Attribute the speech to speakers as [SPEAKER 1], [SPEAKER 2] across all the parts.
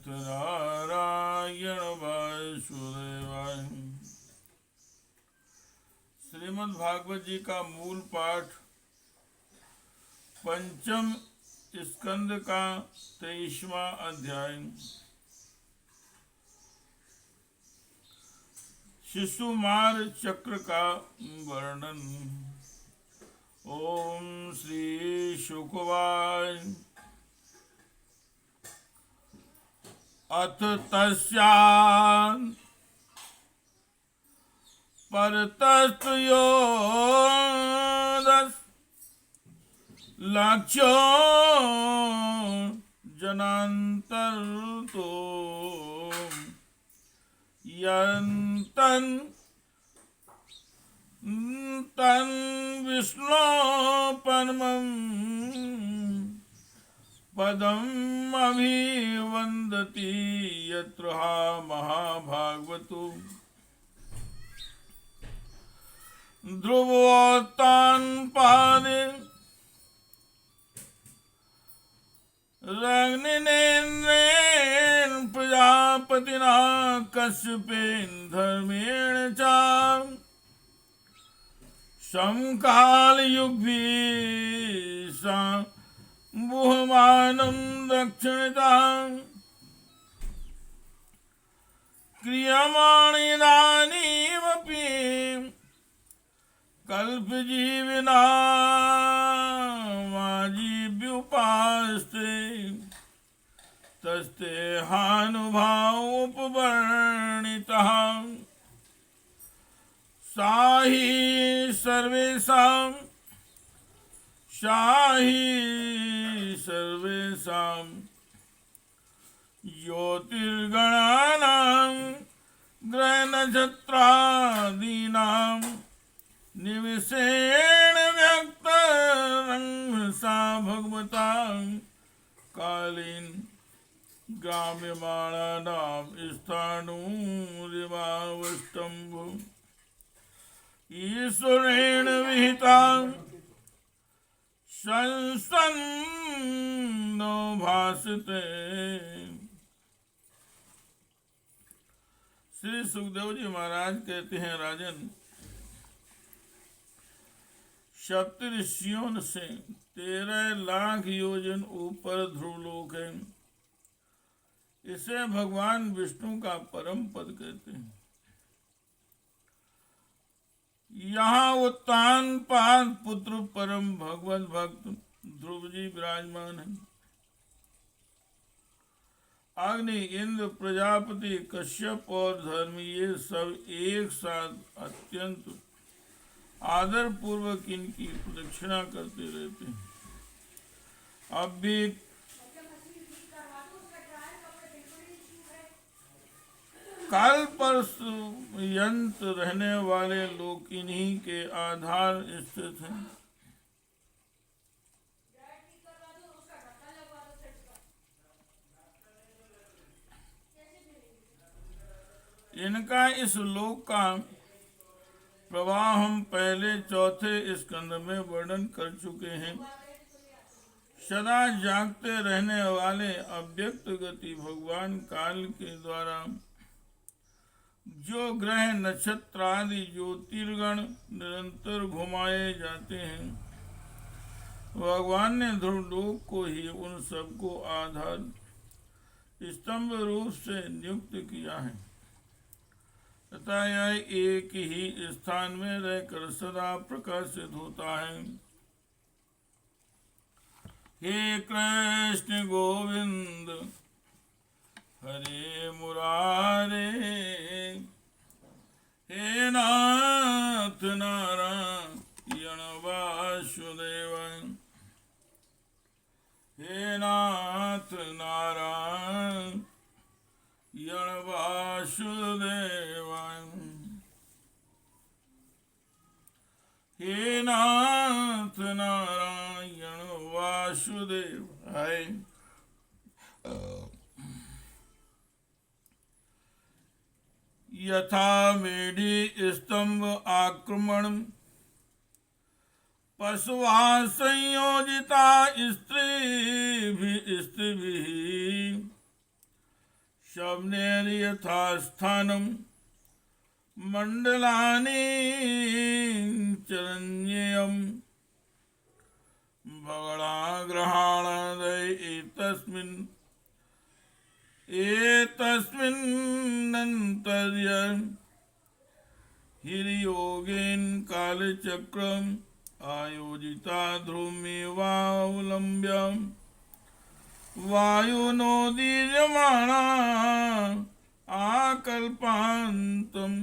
[SPEAKER 1] नारायण वासुदेवाय। श्रीमद् भागवत जी का मूल पाठ पंचम स्कंद का 23वां अध्याय। शिशुमार चक्र का वर्णन। ओम श्री शुकवाय। अथ तस्यान् परतस्तु योऽदस् लक्ष्यो जनान्तर्तो यन्तन् तन् विष्णो परमम् पदम् अभिवन्दति यत्र महाभागवतो ध्रुवोत्तान् पादे रग्निनेन्द्रेण प्रजापतिना कश्यपेन धर्मेण च समकालयुग्भिः बुहमानं दक्षिणतां क्रियमाणेनानीमपि कल्पजीविनामाजीव्युपास्ते तस्ते हानुभावोपवर्णितः सा हि सर्वेषां ज्योतिर्गणानां ग्रहनक्षत्रादीनां निविषेण व्यक्तरंसा भगवता कालीन ग्राम्यमाणानां स्थाणुरिवावष्टम्भु ईश्वरेण विहितां संसन्नो भासते। श्री सुखदेव जी महाराज कहते हैं, राजन, सप्तऋषियों से 13 लाख योजन ऊपर ध्रुवलोक है। इसे भगवान विष्णु का परम पद कहते हैं। यहाँ उत्तानपाद पुत्र परम भगवत भक्त ध्रुव जी विराजमान है। अग्नि, इंद्र, प्रजापति, कश्यप और धर्मी ये सब एक साथ अत्यंत आदर पूर्वक इनकी प्रदक्षिणा करते रहते हैं। अब भी काल पर यंत्र रहने वाले लोग इन्हीं के आधार स्थित हैं। इनका इस लोक का प्रवाह हम पहले 4थे स्कंद में वर्णन कर चुके हैं। सदा जागते रहने वाले अव्यक्त गति भगवान काल के द्वारा जो ग्रह नक्षत्र आदि ज्योतिर्गण निरंतर घुमाए जाते हैं, भगवान ने ध्रुवलोक को ही उन सबको आधार स्तंभ रूप से नियुक्त किया है तथा यह एक ही स्थान में रहकर सदा प्रकाशित होता है। हे कृष्ण गोविंद हरे मुरारे, हे नाथ नारायण वासुदेव, हे नाथ नारायण वासुदेव, हे नाथ नारायण वासुदेव। यथा मेढी स्तंभ आक्रमण पशुवा संयोजिता स्त्रीभिः शब्नेर्यथा स्थानं मण्डलानि चरण्येयम् भगणाग्रहाणादय एतस्मिन्नन्तर्य हिर्योगेन कालचक्रम् आयोजिता ध्रुवमेवावलम्ब्य वायुनोदीर्यमाणा आकल्पान्तं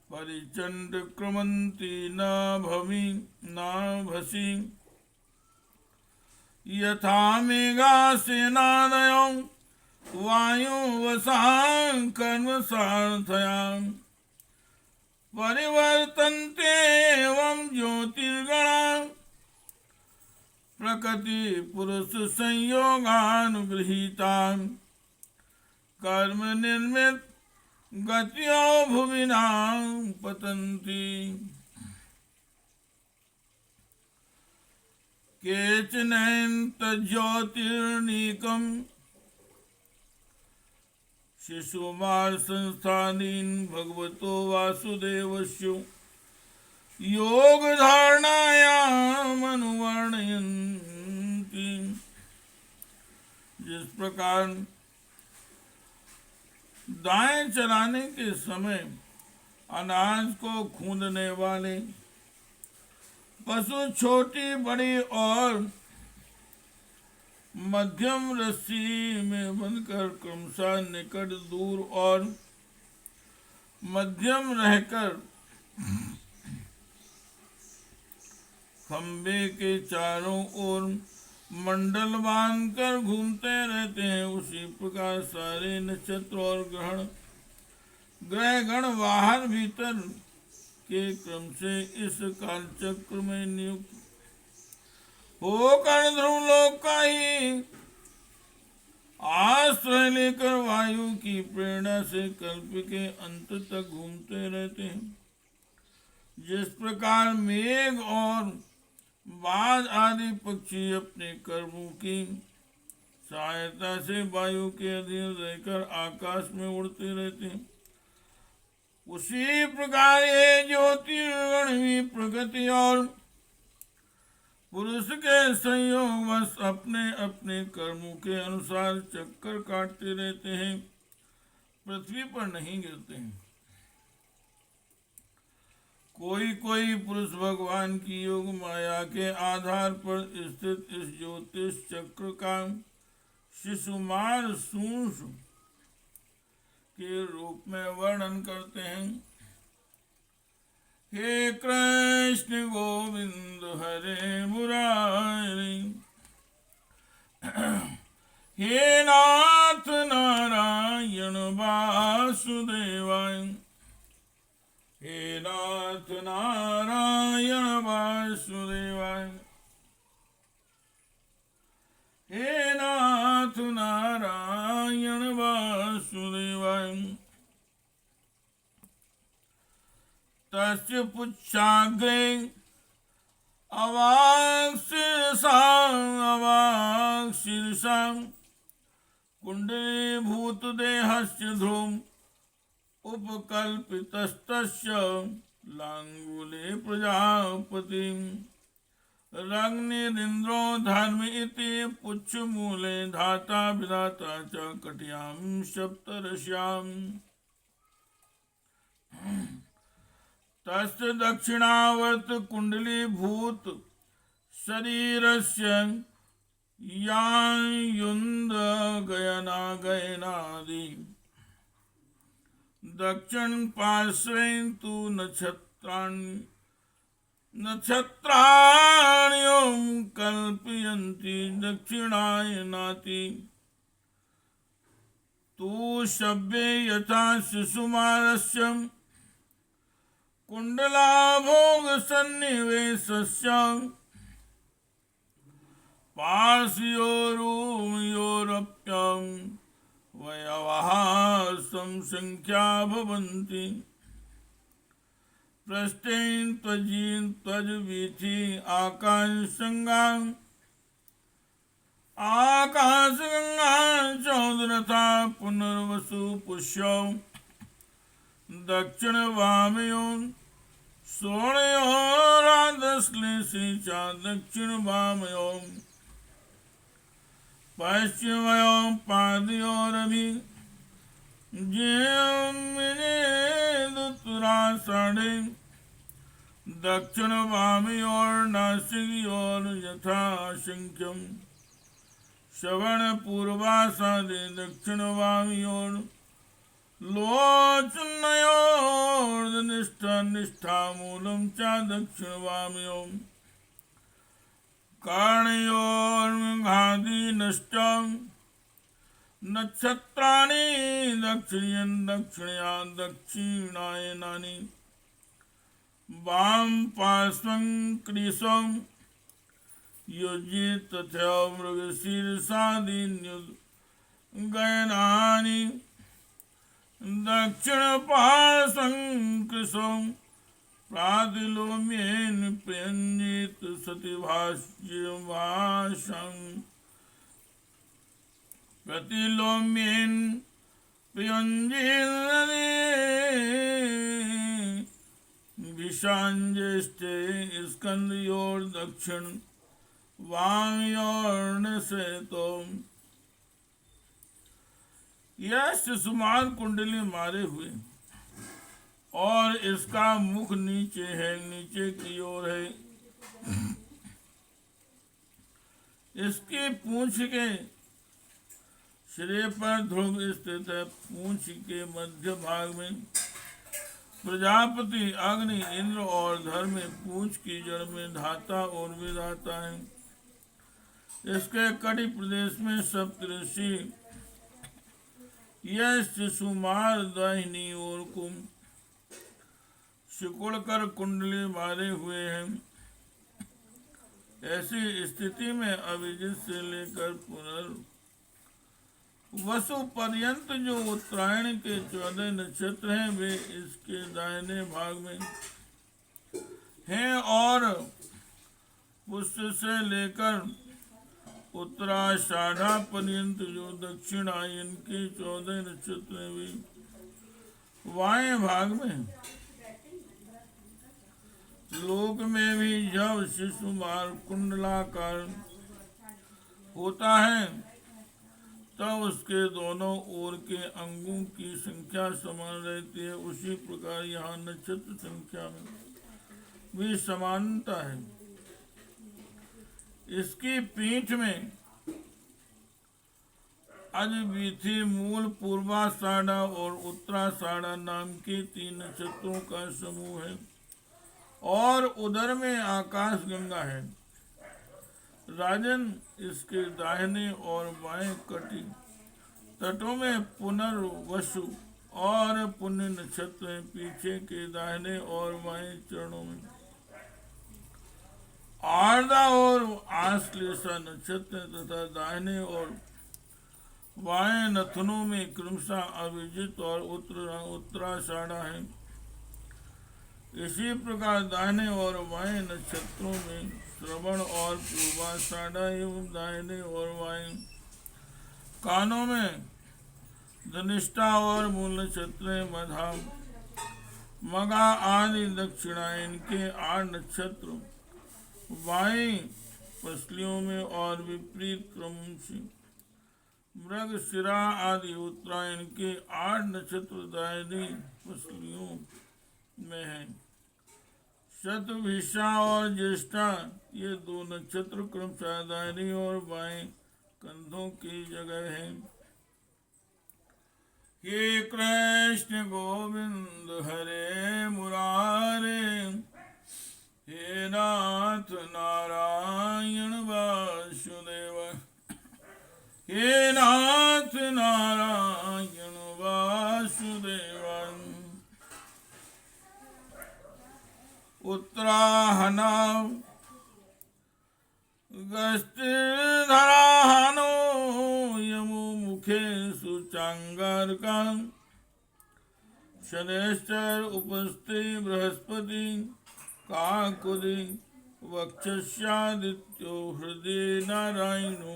[SPEAKER 1] परिचण्डक्रमन्ति नाभसि यथा मेघासेनादयो वायुवसां कर्मसारथयां परिवर्तन्ते एवं ज्योतिर्गणा प्रकृति पुरुष संयोगानुगृहीतां कर्म निर्मित गत्यो भुविनां पतन्ति। केचनैतज्ज्योतिर्नीकं शिशुमार संस्थानीन् भगवतो वासुदेवस्य योग धारणायाम अनुवर्णयन्ति। जिस प्रकार दाएं चलाने के समय अनाज को खूंदने वाले पशु छोटी बड़ी और मध्यम रस्सी में बंधकर क्रमशः निकट दूर और मध्यम रहकर खंबे के चारों ओर मंडल बांधकर घूमते रहते हैं, उसी प्रकार सारे नक्षत्र और ग्रहगण बाहर भीतर के क्रम से इस कालचक्र में नियुक्त होकर ध्रुवलोक का ही आश्रय लेकर वायु की प्रेरणा से कल्प के अंत तक घूमते रहते हैं। जिस प्रकार मेघ और बाज आदि पक्षी अपने कर्मों की सहायता से वायु के अधीन रहकर आकाश में उड़ते रहते हैं, उसी प्रकार ये ज्योतिर्गण भी प्रकृति और पुरुष के संयोग बस अपने अपने कर्मों के अनुसार चक्कर काटते रहते हैं, पृथ्वी पर नहीं गिरते हैं। कोई कोई पुरुष भगवान की योग माया के आधार पर स्थित इस ज्योतिष चक्र का शिशुमार सूंस के रूप में वर्णन करते हैं। हे कृष्ण गोविंद हरे मुरारी, हे नाथ नारायण वासुदेवाय, हे नाथ नारायण वासुदेवाय, हे नाथ नारायण वासुदेवाय। तस्य पुच्छाग्रे अवाक् शीर्षा कुण्डलीभूत देहस्य ध्रुवम् उपकल्पितस्तस्य लाङ्गूले प्रजापतिम् रग्निरिन्द्रो धर्म इति पुच्छमूले धाता विधाता च कट्यां सप्तर्ष्याम्। तस्य दक्षिणावर्त कुण्डलीभूत शरीरस्य यायुन्द गयनादि दक्षिण पार्श्वे तु नक्षत्राण्यों कल्पयन्ति दक्षिणायनाति तु शब्दे यथा शिशुमारस्य कुण्डलाभोग सन्निवेशस्य पार्श्वयोरुमयोरप्यं वयवः संख्या भवन्ति। पृष्ठेन त्वजवीथि आकाशगंगा चौदृश्यं रथा पुनर्वसु पुष्यो दक्षिण वामयो सोणयोरादश्लेषी च दक्षिण वामयो पश्चिमयो पादयोरभि दुतुराषाढ़े दक्षिण वामयोर्नासिकयोर यथाशंख्यम श्रवण पूर्वाषाढ़े दक्षिण वामयोर लोचनयोर्निष्ठा मूलम च दक्षिण वामयो कर्णयोर्घादीनश्च नक्षत्राणि दक्षिणयन् दक्षिणया दक्षिणायनानि वाम पार्श्वं कृशं युज्येत तथा मृगशीर्षादीन्युद्गयनानि दक्षिण पार्श्वं कृशं प्रातिलोम्येन प्रयञ्जेत सति भाष्यभाषं प्रतिलोम्येन प्रयञ्जेत विषाञ्जेष्टे स्कन्धयोर दक्षिण वामयोर्निषेतो। यह शिशुमार कुंडली मारे हुए और इसका मुख नीचे है, नीचे की ओर है। इसकी पूंछ के सिरे पर ध्रुव स्थित है। पूंछ के मध्य भाग में प्रजापति अग्नि इंद्र और धर्म पूंछ की जड़ में धाता और विधाता है। इसके कड़ी प्रदेश में सप्तऋषि यह शिशुमार दाहिनी ओर को सिकुड़कर कुंडली मारे हुए हैं। ऐसी स्थिति में अभिजित से लेकर पुनर्वसु पर्यंत जो उत्तरायण के 14 नक्षत्र हैं वे इसके दाहिने भाग में हैं और पुष्य से लेकर उत्तराषाढ़ा पर्यंत जो दक्षिणायन के 14 नक्षत्र हैं वे वाएं भाग में। लोक में भी जब शिशुमार कुंडलाकार होता है तब उसके दोनों ओर के अंगों की संख्या समान रहती है। उसी प्रकार यहाँ नक्षत्र संख्या में भी समानता है। इसकी पीठ में अजवीथी मूल पूर्वाषाढ़ा और उत्तराषाढ़ा नाम के 3 नक्षत्रों का समूह है और उधर में आकाश गंगा है। राजन इसके दाहिने और बाएं कटी तटों में पुनर्वसु और पुण्य नक्षत्र हैं। पीछे के दाहिने और बाएं चरणों में आर्द्रा और आश्लेषा नक्षत्र तथा दाहिने और बाएं नथनों में क्रमशः अभिजित और उत्तराषाढ़ा है। इसी प्रकार दाहिने और बाएं नक्षत्रों में श्रवण और पूर्वाषाढ़ा एवं दाहिने और बाएं कानों में धनिष्ठा और मूल नक्षत्र मधा मगा आदि दक्षिणायन के 8 नक्षत्र बाएं पसलियों में और विपरीत क्रम से मृग शिरा आदि उत्तरायण के 8 नक्षत्र दाहिनी पसलियों में है। शतभिषा और ज्येष्ठा ये 2 नक्षत्र क्रमशः दाहिनी और बाएं कंधों की जगह हैं। हे कृष्ण गोविंद हरे मुरारे हे नाथ नारायण वासुदेव हे नाथ नारायण वासुदेव। उत्तराहना गस्तिधराहनो यमो मुखे सुचांगारका शनैश्चर उपस्थे बृहस्पति काकुदि वक्षस्यादित्यो हृदय नारायणो।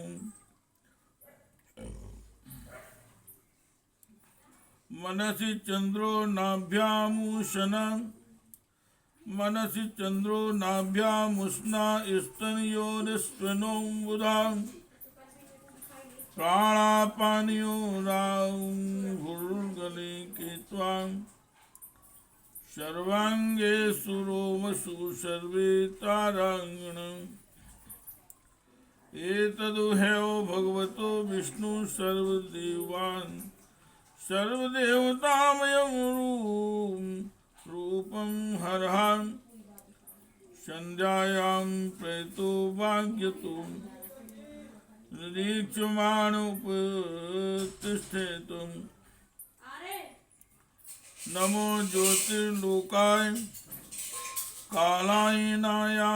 [SPEAKER 1] मनसि चंद्रो नाभ्यामुशनं मनसि चंद्रो नाभ्यामुष्णा स्तनयोरिस्त्वनो बुधा प्राणापानियो राहुर्गले के त्वां सर्वांगे सुरोमसु सर्वे तारांगणम् एतदुह्यो भगवतो विष्णु सर्वदेवान् सर्वदेवतामयं रूपं हरहं संध्यायां प्रयतो वाग्यतो निरीक्षमाणोपतिष्ठेतुं नमो ज्योतिर्लोकाय कालायनाया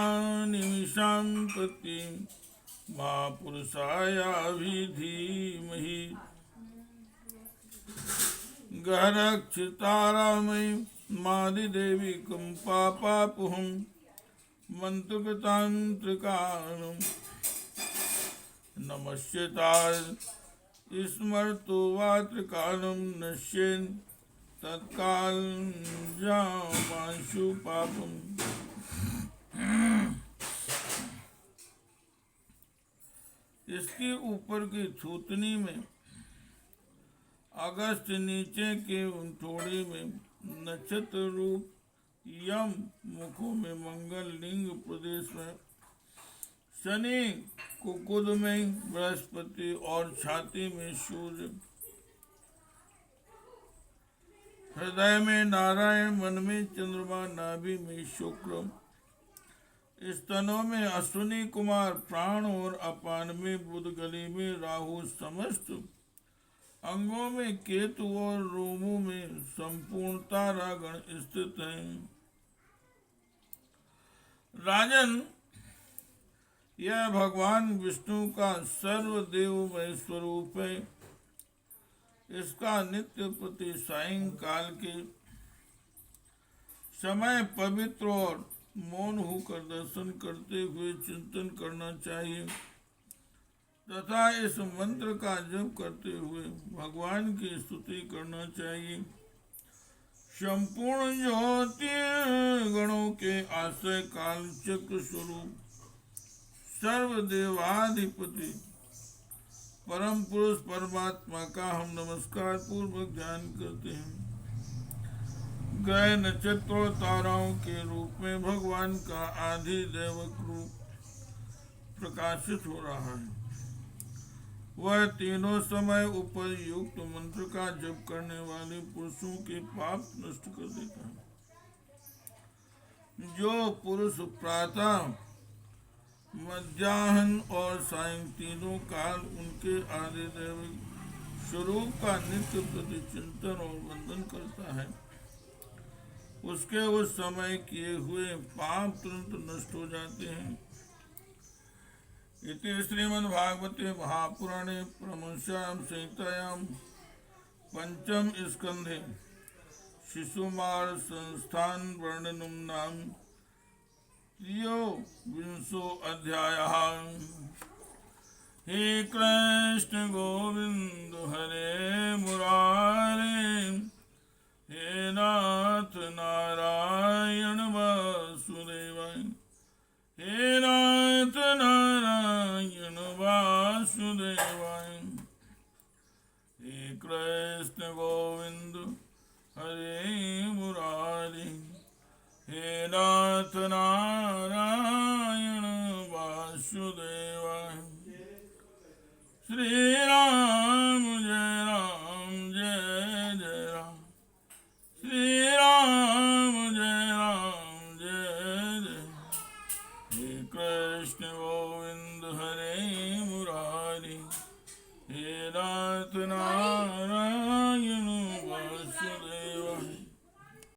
[SPEAKER 1] निमिषां प्रति महापुरुषायाभिधीमहि गहरक्षितारामयि मादिदेवी कंपापापुहं मंत्रकतांत्रिकाणं नमस्यताय स्मर्तो वात्रिकालं नश्येन् तत्काल जामांशु पापम। इसके ऊपर की थूतनी में अगस्त नीचे के उंठोड़े में नक्षत्र रूप यम, मुखों में मंगल, लिंग प्रदेश में शनि, कुकुद में बृहस्पति और छाती में सूर्य, हृदय में नारायण, मन में चंद्रमा, नाभि में शुक्र, स्तनों में अश्विनी कुमार, प्राण और अपान में बुध, गले में राहु, समस्त अंगों में केतु और रोमों में संपूर्ण तारागण स्थित हैं। राजन, यह भगवान विष्णु का सर्वदेवमय स्वरूप है। इसका नित्य प्रति सायंकाल के समय पवित्र और मौन होकर दर्शन करते हुए चिंतन करना चाहिए तथा इस मंत्र का जप करते हुए भगवान की स्तुति करना चाहिए। संपूर्ण ज्योति गणों के आश्रय काल चक्र स्वरूप सर्वदेवाधिपति परम पुरुष परमात्मा का हम नमस्कार पूर्वक ध्यान करते हैं। ग्रह, नक्षत्रों, ताराओं के रूप में भगवान का आदि दैवक रूप प्रकाशित हो रहा है। वह तीनों समय उपयुक्त मंत्र का जप करने वाले पुरुषों के पाप नष्ट कर देता है। जो पुरुष प्रातः, मध्याह्न और सायं तीनों काल उनके आदि दैविक स्वरूप का नित्य प्रति चिंतन और वंदन करता है, उसके उस समय किए हुए पाप तुरंत नष्ट हो जाते हैं। इति श्रीमद्भागवते महापुराणे परमहंस्यां संहितायां पंचम स्कंधे शिशुमार संस्थान वर्णनम नाम त्रयोविंशो अध्यायः। हे कृष्ण गोविंद हरे मुरारे, हे नाथ नारायण वासुदेवाय, हे नाथ नारायण वासुदेवाय। हे कृष्ण गोविंद हरे मुरारी, हे नाथ नारायण वासुदेवाय। श्री